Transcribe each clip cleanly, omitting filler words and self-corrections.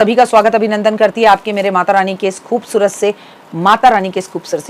सभी का स्वागत अभिनंदन करती है आपके मेरे माता रानी के इस खूबसूरत से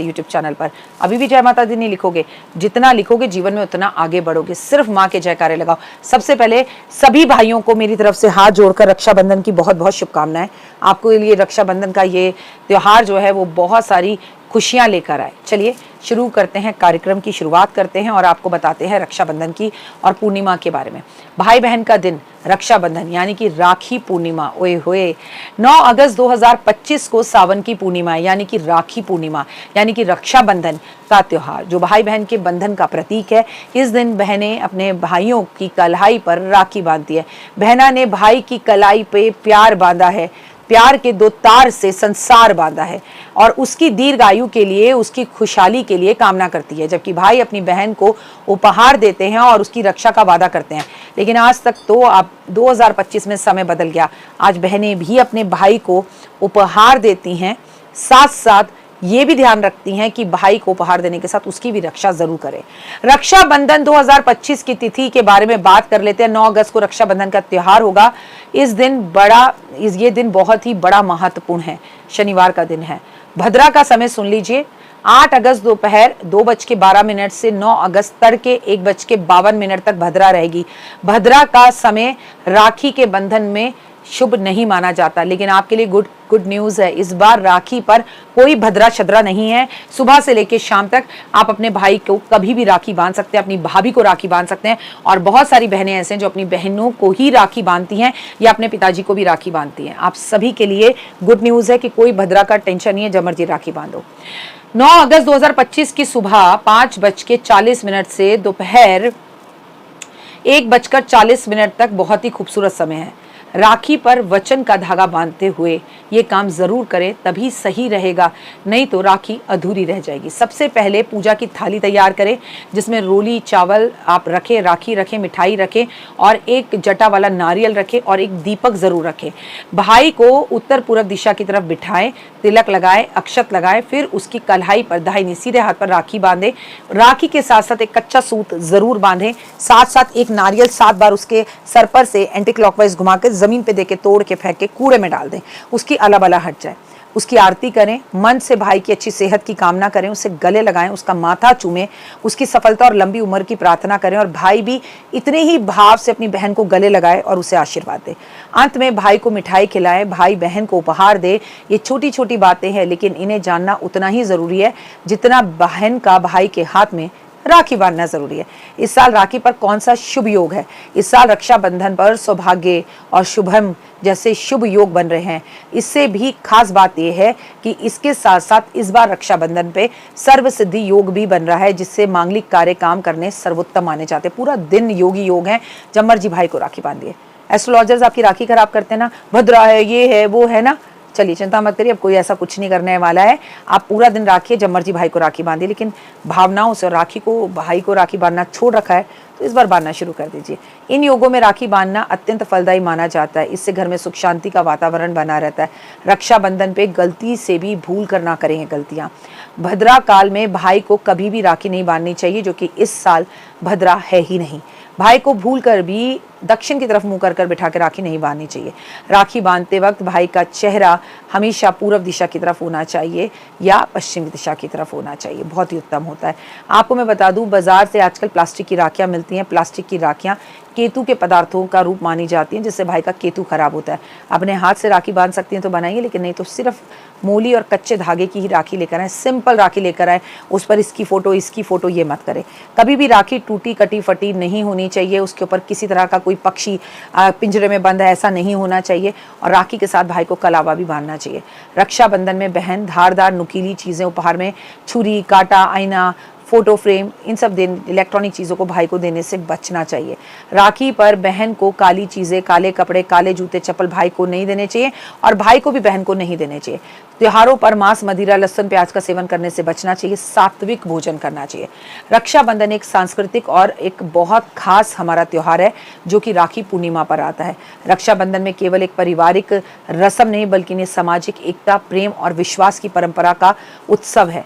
यूट्यूब चैनल पर। अभी भी जय माता दी नहीं लिखोगे, जितना लिखोगे जीवन में उतना आगे बढ़ोगे। सिर्फ माँ के जयकारे लगाओ। सबसे पहले सभी भाइयों को मेरी तरफ से हाथ जोड़कर रक्षाबंधन की बहुत बहुत शुभकामनाएं। आपको लिए रक्षाबंधन का ये त्योहार जो है वो बहुत सारी खुशियां लेकर आए। चलिए शुरू करते हैं, कार्यक्रम की शुरुआत करते हैं और आपको बताते हैं रक्षाबंधन की और पूर्णिमा के बारे में। भाई बहन का दिन रक्षाबंधन यानी कि राखी पूर्णिमा। ओए होए, 9 अगस्त 2025 को सावन की पूर्णिमा यानी कि राखी पूर्णिमा यानी कि रक्षाबंधन का त्योहार जो भाई बहन के बंधन का प्रतीक है। इस दिन बहनें अपने भाइयों की कलाई पर राखी बांधती है। बहना ने भाई की कलाई पे प्यार बांधा है, प्यार के 2 तार से संसार बांधा है और उसकी दीर्घ आयु के लिए, उसकी खुशहाली के लिए कामना करती है। जबकि भाई अपनी बहन को उपहार देते हैं और उसकी रक्षा का वादा करते हैं। लेकिन आज तक तो अब 2025 में समय बदल गया। आज बहनें भी अपने भाई को उपहार देती हैं, साथ साथ ये भी ध्यान रखती हैं कि भाई को उपहार देने के साथ उसकी भी रक्षा जरूर करें। रक्षाबंधन 2025 की तिथि के बारे में बात कर लेते हैं। 9 अगस्त को रक्षाबंधन का त्योहार होगा। ये दिन बहुत ही बड़ा महत्वपूर्ण है। शनिवार का दिन है। भद्रा का समय सुन लीजिए। 8 अगस्त दोपहर 2:12 से 9 अगस्त तड़के 1:52 तक भद्रा रहेगी। भद्रा का समय राखी के बंधन में शुभ नहीं माना जाता, लेकिन आपके लिए गुड न्यूज है। इस बार राखी पर कोई भद्रा छद्रा नहीं है। सुबह से लेकर शाम तक आप अपने भाई को कभी भी राखी बांध सकते हैं, अपनी भाभी को राखी बांध सकते हैं। और बहुत सारी बहनें ऐसे हैं जो अपनी बहनों को ही राखी बांधती हैं या अपने पिताजी को भी राखी बांधती हैं। आप सभी के लिए गुड न्यूज है कि कोई भद्रा का टेंशन नहीं है, जब मर्जी राखी बांधो। 9 अगस्त 2025 की सुबह 5:40 से दोपहर 1:40 तक बहुत ही खूबसूरत समय है। राखी पर वचन का धागा बांधते हुए ये काम जरूर करें, तभी सही रहेगा, नहीं तो राखी अधूरी रह जाएगी। सबसे पहले पूजा की थाली तैयार करें जिसमें रोली चावल आप रखें, राखी रखें, मिठाई रखें और एक जटा वाला नारियल रखें और एक दीपक जरूर रखें। भाई को उत्तर पूर्व दिशा की तरफ बिठाएं, तिलक लगाएं, अक्षत लगाएं, फिर उसकी कलाई पर दाहिने सीधे हाथ पर राखी बांधें। राखी के साथ साथ एक कच्चा सूत जरूर बांधें। साथ साथ एक नारियल 7 बार उसके सर पर से एंटी क्लॉकवाइज घुमा के जमीन पे देके तोड़ के फेंक के कूड़े में डाल दें, उसकी अला हट जाए। उसकी आरती करें, मन से भाई की अच्छी सेहत की कामना करें, उसे गले लगाएं, उसका माथा चूमें, उसकी सफलता और लंबी उम्र की प्रार्थना करें और भाई भी इतने ही भाव से अपनी बहन को गले लगाए और उसे आशीर्वाद दे। अंत में भाई को मिठाई खिलाएं, भाई बहन को उपहार दे। ये छोटी छोटी बातें हैं, लेकिन इन्हें जानना उतना ही जरूरी है जितना बहन का भाई के हाथ में राखी बांधना जरूरी है। इस साल राखी पर कौन सा शुभ योग है? इस साल रक्षाबंधन पर सौभाग्य और शुभम जैसे शुभ योग बन रहे हैं। इससे भी खास बात यह है कि इसके साथ साथ इस बार रक्षाबंधन पे सर्व सिद्धि योग भी बन रहा है, जिससे मांगलिक कार्य काम करने सर्वोत्तम माने जाते हैं। पूरा दिन योगी योग है। जब मर्जी भाई को राखी बांधिए। एस्ट्रोलॉजर्स आपकी राखी खराब करते हैं ना, भद्रा है, ये है, वो है ना, चलिए चिंता मत करिए, अब कोई ऐसा कुछ नहीं करने वाला है। आप पूरा दिन राखिए, जब मर्जी भाई को राखी बांधिए, लेकिन भावनाओं से भाई को राखी बांधना छोड़ रखा है तो इस बार बांधना शुरू कर दीजिए। इन योगों में राखी बांधना अत्यंत फलदायी माना जाता है। इससे घर में सुख शांति का वातावरण बना रहता है। रक्षाबंधन पे गलती से भी भूल कर ना करें गलतियां। भद्रा काल में भाई को कभी भी राखी नहीं बांधनी चाहिए, जो कि इस साल भद्रा है ही नहीं। भाई को भूल कर भी दक्षिण की तरफ मुंह कर बिठा के राखी नहीं बांधनी चाहिए। राखी बांधते वक्त भाई का चेहरा हमेशा पूर्व दिशा की तरफ होना चाहिए या पश्चिम दिशा की तरफ होना चाहिए, बहुत ही उत्तम होता है। आपको मैं बता दूं, बाजार से आजकल प्लास्टिक की राखियां मिलती हैं। प्लास्टिक की राखियां केतु के पदार्थों का रूप मानी जाती हैं, जिससे भाई का केतु खराब होता है। अपने हाथ से राखी बांध सकती हैं तो बनाइए, लेकिन नहीं तो सिर्फ मूली और कच्चे धागे की ही राखी लेकर आए। सिंपल राखी लेकर आए, उस पर इसकी फोटो ये मत करें। कभी भी राखी टूटी कटी फटी नहीं होनी चाहिए। उसके ऊपर किसी तरह का कोई पक्षी पिंजरे में बंद है ऐसा नहीं होना चाहिए। और राखी के साथ भाई को कलावा भी बांधना चाहिए। रक्षाबंधन में बहन धारदार नुकीली चीजें उपहार में, छुरी, कांटा, आईना, फोटो फ्रेम, इन सब इलेक्ट्रॉनिक चीज़ों को भाई को देने से बचना चाहिए। राखी पर बहन को काली चीज़ें, काले कपड़े, काले जूते, चप्पल भाई को नहीं देने चाहिए और भाई को भी बहन को नहीं देने चाहिए। त्योहारों पर मांस, मदिरा, लहसुन, प्याज का सेवन करने से बचना चाहिए। सात्विक भोजन करना चाहिए। रक्षाबंधन एक सांस्कृतिक और एक बहुत खास हमारा त्योहार है जो कि राखी पूर्णिमा पर आता है। रक्षाबंधन में केवल एक पारिवारिक रस्म नहीं, बल्कि सामाजिक एकता, प्रेम और विश्वास की परंपरा का उत्सव है।